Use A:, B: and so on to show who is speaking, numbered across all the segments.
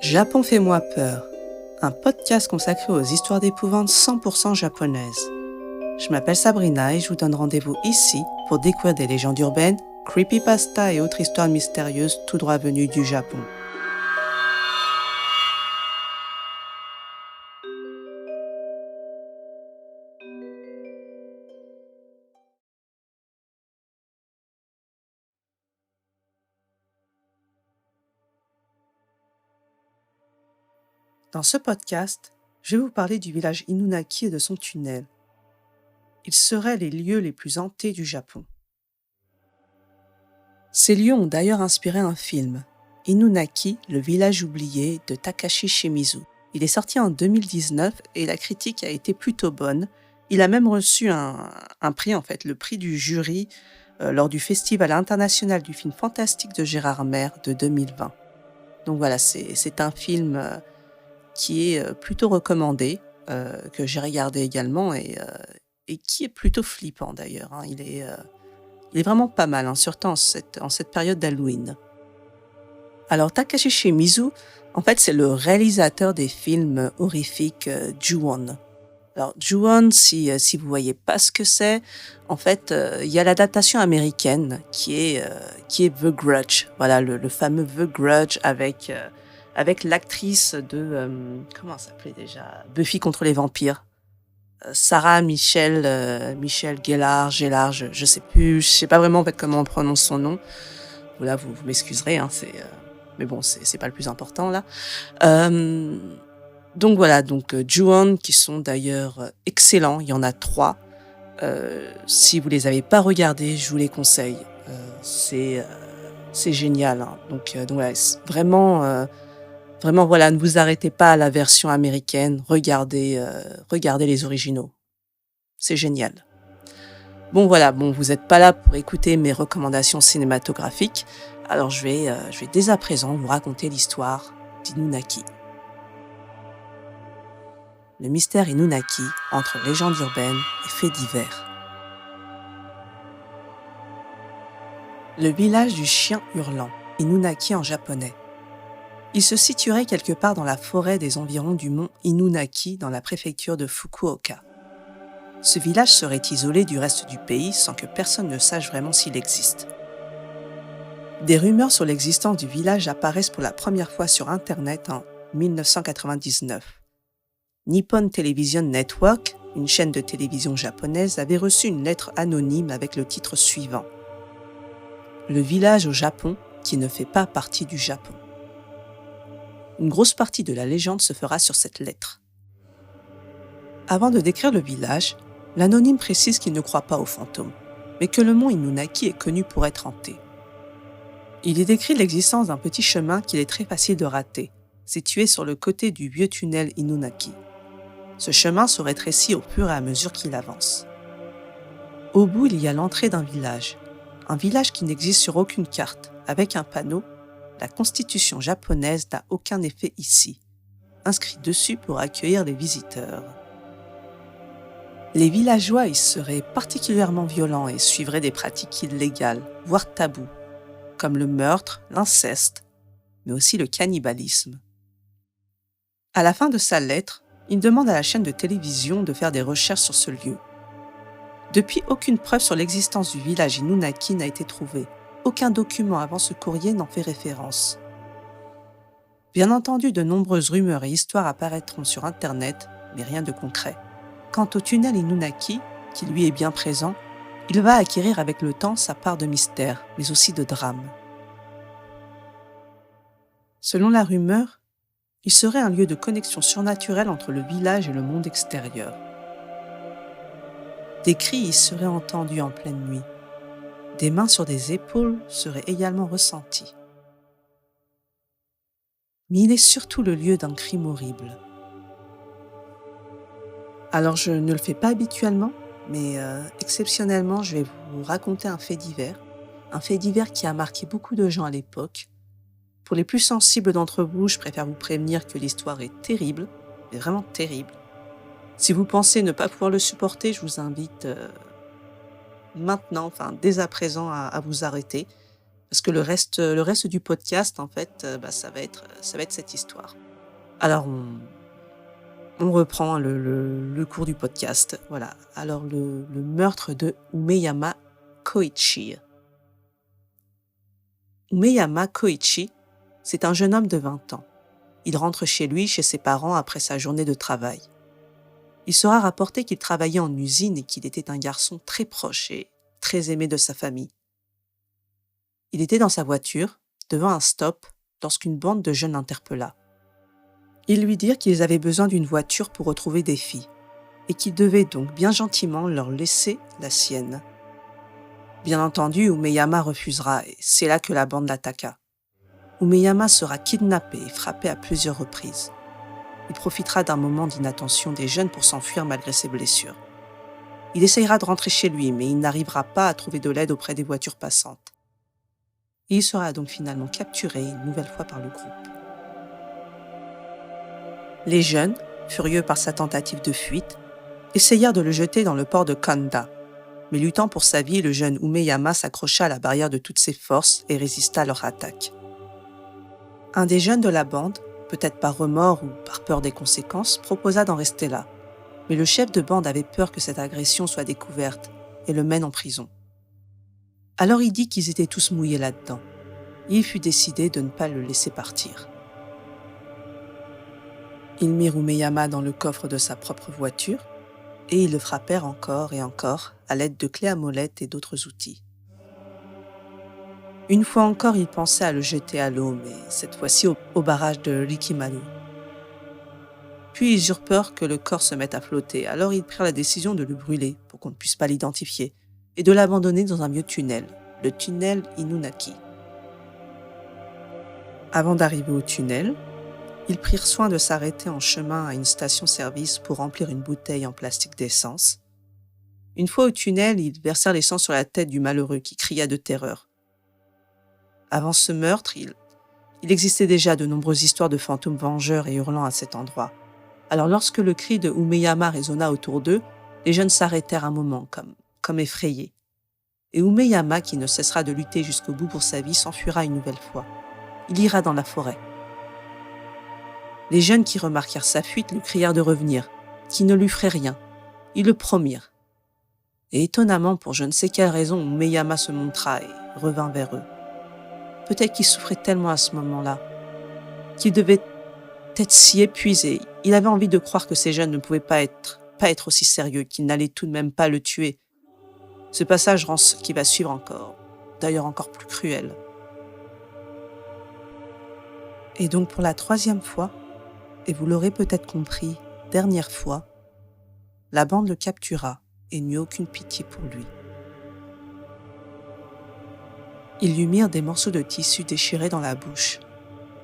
A: Japon fait-moi peur, un podcast consacré aux histoires d'épouvante 100% japonaises. Je m'appelle Sabrina et je vous donne rendez-vous ici pour découvrir des légendes urbaines, creepypasta et autres histoires mystérieuses tout droit venues du Japon. Dans ce podcast, je vais vous parler du village Inunaki et de son tunnel. Ils seraient les lieux les plus hantés du Japon. Ces lieux ont d'ailleurs inspiré un film, Inunaki, le village oublié de Takashi Shimizu. Il est sorti en 2019 et la critique a été plutôt bonne. Il a même reçu un prix, le prix du jury lors du Festival international du film fantastique de Gérard Mer de 2020. Donc voilà, c'est un film qui est plutôt recommandé, que j'ai regardé également et qui est plutôt flippant d'ailleurs. Il est vraiment pas mal, surtout en cette période d'Halloween. Alors Takashi Shimizu, en fait, c'est le réalisateur des films horrifiques Ju-On. Alors Ju-On, si vous voyez pas ce que c'est, en fait, il y a l'adaptation américaine qui est The Grudge. Voilà, le fameux The Grudge avec l'actrice de comment ça s'appelait déjà, Buffy contre les vampires. Sarah Michelle Gellar, je sais pas vraiment en fait comment on prononce son nom. Voilà, vous m'excuserez, mais bon, c'est pas le plus important là. Donc voilà, Ju-On qui sont d'ailleurs excellents, il y en a 3. Si vous les avez pas regardés, je vous les conseille. C'est génial. Donc voilà, Vraiment, voilà, ne vous arrêtez pas à la version américaine, regardez les originaux. C'est génial. Bon, vous n'êtes pas là pour écouter mes recommandations cinématographiques, alors je vais dès à présent vous raconter l'histoire d'Inunaki. Le mystère Inunaki entre légendes urbaines et faits divers. Le village du chien hurlant, Inunaki en japonais. Il se situerait quelque part dans la forêt des environs du mont Inunaki dans la préfecture de Fukuoka. Ce village serait isolé du reste du pays sans que personne ne sache vraiment s'il existe. Des rumeurs sur l'existence du village apparaissent pour la première fois sur Internet en 1999. Nippon Television Network, une chaîne de télévision japonaise, avait reçu une lettre anonyme avec le titre suivant : Le village au Japon qui ne fait pas partie du Japon. Une grosse partie de la légende se fera sur cette lettre. Avant de décrire le village, l'anonyme précise qu'il ne croit pas aux fantômes, mais que le mont Inunaki est connu pour être hanté. Il y décrit l'existence d'un petit chemin qu'il est très facile de rater, situé sur le côté du vieux tunnel Inunaki. Ce chemin se rétrécit au fur et à mesure qu'il avance. Au bout, il y a l'entrée d'un village qui n'existe sur aucune carte, avec un panneau « La constitution japonaise n'a aucun effet ici », inscrit dessus pour accueillir les visiteurs. Les villageois y seraient particulièrement violents et suivraient des pratiques illégales, voire tabous, comme le meurtre, l'inceste, mais aussi le cannibalisme. À la fin de sa lettre, il demande à la chaîne de télévision de faire des recherches sur ce lieu. Depuis, aucune preuve sur l'existence du village Inunaki n'a été trouvée. Aucun document avant ce courrier n'en fait référence. Bien entendu, de nombreuses rumeurs et histoires apparaîtront sur Internet, mais rien de concret. Quant au tunnel Inunaki, qui lui est bien présent, il va acquérir avec le temps sa part de mystère, mais aussi de drame. Selon la rumeur, il serait un lieu de connexion surnaturelle entre le village et le monde extérieur. Des cris y seraient entendus en pleine nuit. Des mains sur des épaules seraient également ressenties. Mais il est surtout le lieu d'un crime horrible. Alors je ne le fais pas habituellement, mais exceptionnellement, je vais vous raconter un fait divers qui a marqué beaucoup de gens à l'époque. Pour les plus sensibles d'entre vous, je préfère vous prévenir que l'histoire est terrible, est vraiment terrible. Si vous pensez ne pas pouvoir le supporter, je vous invite maintenant, dès à présent, à vous arrêter, Parce que le reste du podcast, en fait, ça va être cette histoire. Alors on reprend le cours du podcast. Voilà. Alors le meurtre de Umeyama Koichi. Umeyama Koichi, c'est un jeune homme de 20 ans. Il rentre chez lui, chez ses parents, après sa journée de travail. Il sera rapporté qu'il travaillait en usine et qu'il était un garçon très proche et très aimé de sa famille. Il était dans sa voiture, devant un stop, lorsqu'une bande de jeunes l'interpella. Ils lui dirent qu'ils avaient besoin d'une voiture pour retrouver des filles, et qu'ils devaient donc bien gentiment leur laisser la sienne. Bien entendu, Umeyama refusera, et c'est là que la bande l'attaqua. Umeyama sera kidnappé et frappé à plusieurs reprises. Il profitera d'un moment d'inattention des jeunes pour s'enfuir malgré ses blessures. Il essayera de rentrer chez lui, mais il n'arrivera pas à trouver de l'aide auprès des voitures passantes. Et il sera donc finalement capturé une nouvelle fois par le groupe. Les jeunes, furieux par sa tentative de fuite, essayèrent de le jeter dans le port de Kanda. Mais luttant pour sa vie, le jeune Umeyama s'accrocha à la barrière de toutes ses forces et résista à leur attaque. Un des jeunes de la bande, peut-être par remords ou par peur des conséquences, proposa d'en rester là. Mais le chef de bande avait peur que cette agression soit découverte et le mène en prison. Alors il dit qu'ils étaient tous mouillés là-dedans. Il fut décidé de ne pas le laisser partir. Ils mirent Umeyama dans le coffre de sa propre voiture et ils le frappèrent encore et encore à l'aide de clés à molette et d'autres outils. Une fois encore, ils pensaient à le jeter à l'eau, mais cette fois-ci au barrage de Rikimaru. Puis ils eurent peur que le corps se mette à flotter, alors ils prirent la décision de le brûler pour qu'on ne puisse pas l'identifier et de l'abandonner dans un vieux tunnel, le tunnel Inunaki. Avant d'arriver au tunnel, ils prirent soin de s'arrêter en chemin à une station-service pour remplir une bouteille en plastique d'essence. Une fois au tunnel, ils versèrent l'essence sur la tête du malheureux qui cria de terreur. Avant ce meurtre, il existait déjà de nombreuses histoires de fantômes vengeurs et hurlants à cet endroit. Alors lorsque le cri de Umeyama résonna autour d'eux, les jeunes s'arrêtèrent un moment comme effrayés. Et Umeyama, qui ne cessera de lutter jusqu'au bout pour sa vie, s'enfuira une nouvelle fois. Il ira dans la forêt. Les jeunes qui remarquèrent sa fuite lui crièrent de revenir, qu'il ne lui ferait rien. Ils le promirent. Et étonnamment, pour je ne sais quelle raison, Umeyama se montra et revint vers eux. Peut-être qu'il souffrait tellement à ce moment-là, qu'il devait être si épuisé. Il avait envie de croire que ces jeunes ne pouvaient pas être aussi sérieux, qu'ils n'allaient tout de même pas le tuer. Ce passage rend ce qui va suivre encore plus cruel. Et donc pour la 3e fois, et vous l'aurez peut-être compris, dernière fois, la bande le captura et n'eut aucune pitié pour lui. Ils lui mirent des morceaux de tissu déchirés dans la bouche,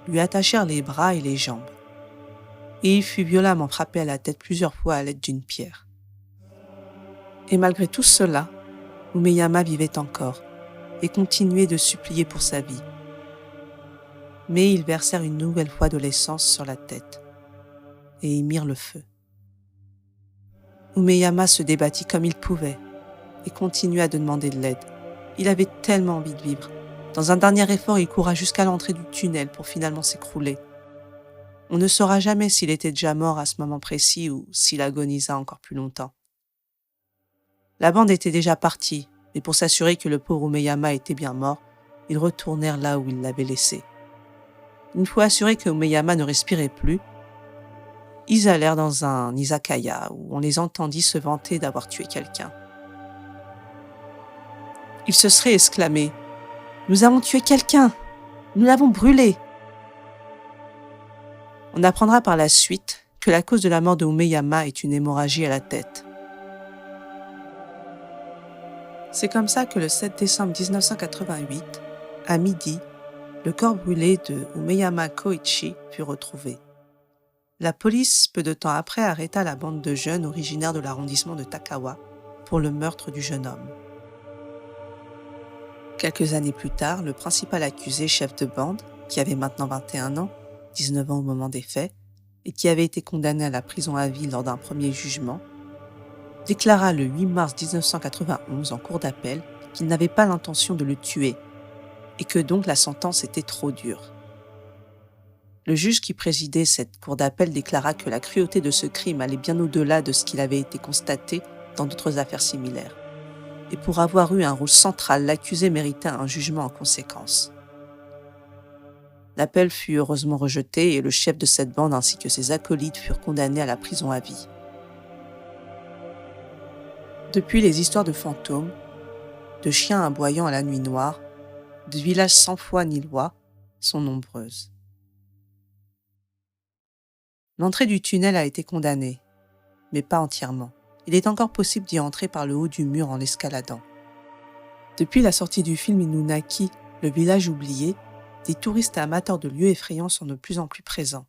A: lui attachèrent les bras et les jambes, et il fut violemment frappé à la tête plusieurs fois à l'aide d'une pierre. Et malgré tout cela, Umeyama vivait encore et continuait de supplier pour sa vie. Mais ils versèrent une nouvelle fois de l'essence sur la tête et y mirent le feu. Umeyama se débattit comme il pouvait et continua de demander de l'aide. Il avait tellement envie de vivre. Dans un dernier effort, il courra jusqu'à l'entrée du tunnel pour finalement s'écrouler. On ne saura jamais s'il était déjà mort à ce moment précis ou s'il agonisa encore plus longtemps. La bande était déjà partie, mais pour s'assurer que le pauvre Umeyama était bien mort, ils retournèrent là où ils l'avaient laissé. Une fois assurés que Umeyama ne respirait plus, ils allèrent dans un izakaya où on les entendit se vanter d'avoir tué quelqu'un. Ils se seraient exclamés « Nous avons tué quelqu'un! Nous l'avons brûlé !» On apprendra par la suite que la cause de la mort de Umeyama est une hémorragie à la tête. C'est comme ça que le 7 décembre 1988, à midi, le corps brûlé de Umeyama Koichi fut retrouvé. La police, peu de temps après, arrêta la bande de jeunes originaires de l'arrondissement de Takawa pour le meurtre du jeune homme. Quelques années plus tard, le principal accusé, chef de bande, qui avait maintenant 21 ans, 19 ans au moment des faits, et qui avait été condamné à la prison à vie lors d'un premier jugement, déclara le 8 mars 1991 en cour d'appel qu'il n'avait pas l'intention de le tuer et que donc la sentence était trop dure. Le juge qui présidait cette cour d'appel déclara que la cruauté de ce crime allait bien au-delà de ce qu'il avait été constaté dans d'autres affaires similaires. Et pour avoir eu un rôle central, l'accusé méritait un jugement en conséquence. L'appel fut heureusement rejeté et le chef de cette bande ainsi que ses acolytes furent condamnés à la prison à vie. Depuis, les histoires de fantômes, de chiens aboyant à la nuit noire, de villages sans foi ni loi sont nombreuses. L'entrée du tunnel a été condamnée, mais pas entièrement. Il est encore possible d'y entrer par le haut du mur en l'escaladant. Depuis la sortie du film Inunaki, le village oublié, des touristes et amateurs de lieux effrayants sont de plus en plus présents.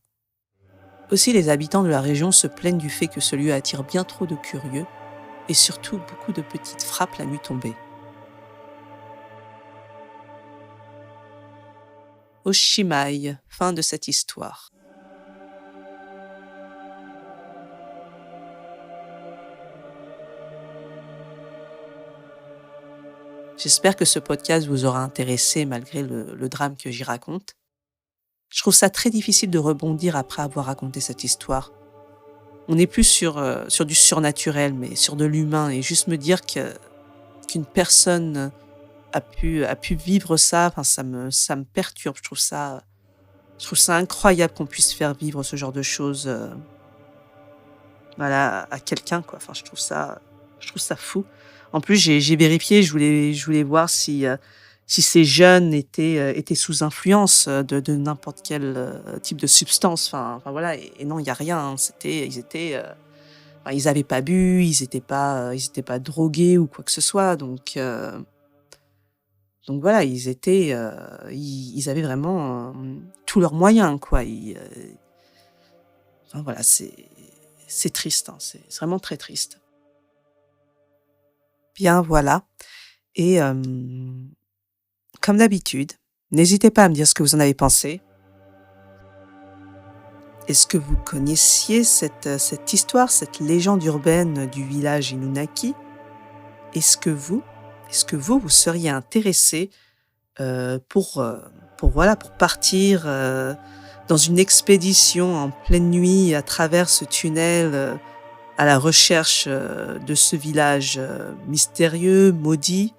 A: Aussi, les habitants de la région se plaignent du fait que ce lieu attire bien trop de curieux et surtout beaucoup de petites frappes la nuit tombée. Oshimai, fin de cette histoire. J'espère que ce podcast vous aura intéressé malgré le drame que j'y raconte. Je trouve ça très difficile de rebondir après avoir raconté cette histoire. On n'est plus sur du surnaturel, mais sur de l'humain. Et juste me dire qu'une personne a pu vivre ça, enfin, ça me perturbe. Je trouve ça incroyable qu'on puisse faire vivre ce genre de choses voilà, à quelqu'un, quoi. Enfin, je trouve ça fou. En plus, j'ai vérifié, je voulais voir si ces jeunes étaient sous influence de n'importe quel type de substance. Enfin voilà, et non, il y a rien. Hein. Enfin, ils avaient pas bu, ils étaient pas drogués ou quoi que ce soit. Donc voilà, ils avaient vraiment tous leurs moyens, quoi. Enfin voilà, c'est triste. Hein. C'est vraiment très triste. Bien, voilà. Et comme d'habitude, n'hésitez pas à me dire ce que vous en avez pensé. Est-ce que vous connaissiez cette histoire, cette légende urbaine du village Inunaki? Est-ce que vous seriez intéressé pour partir dans une expédition en pleine nuit à travers ce tunnel à la recherche de ce village mystérieux, maudit?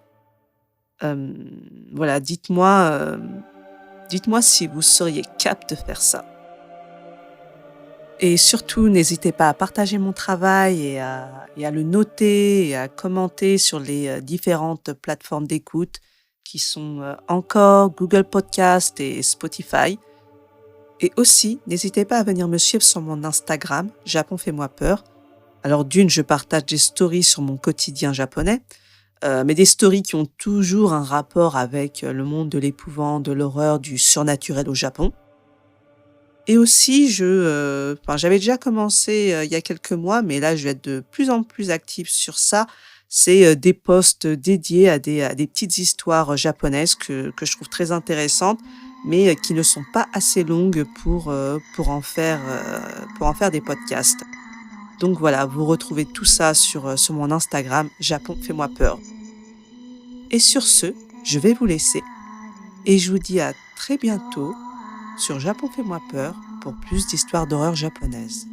A: Voilà, dites-moi si vous seriez capable de faire ça. Et surtout, n'hésitez pas à partager mon travail et à le noter et à commenter sur les différentes plateformes d'écoute qui sont Anchor, Google Podcast et Spotify. Et aussi, n'hésitez pas à venir me suivre sur mon Instagram, Japon fait-moi peur. Alors d'une, je partage des stories sur mon quotidien japonais, mais des stories qui ont toujours un rapport avec le monde de l'épouvante, de l'horreur, du surnaturel au Japon. Et aussi, j'avais déjà commencé il y a quelques mois, mais là, je vais être de plus en plus active sur ça. C'est des posts dédiés à des petites histoires japonaises que je trouve très intéressantes, mais qui ne sont pas assez longues pour en faire des podcasts. Donc voilà, vous retrouvez tout ça sur mon Instagram, Japon fait-moi peur. Et sur ce, je vais vous laisser et je vous dis à très bientôt sur Japon fait-moi peur pour plus d'histoires d'horreur japonaises.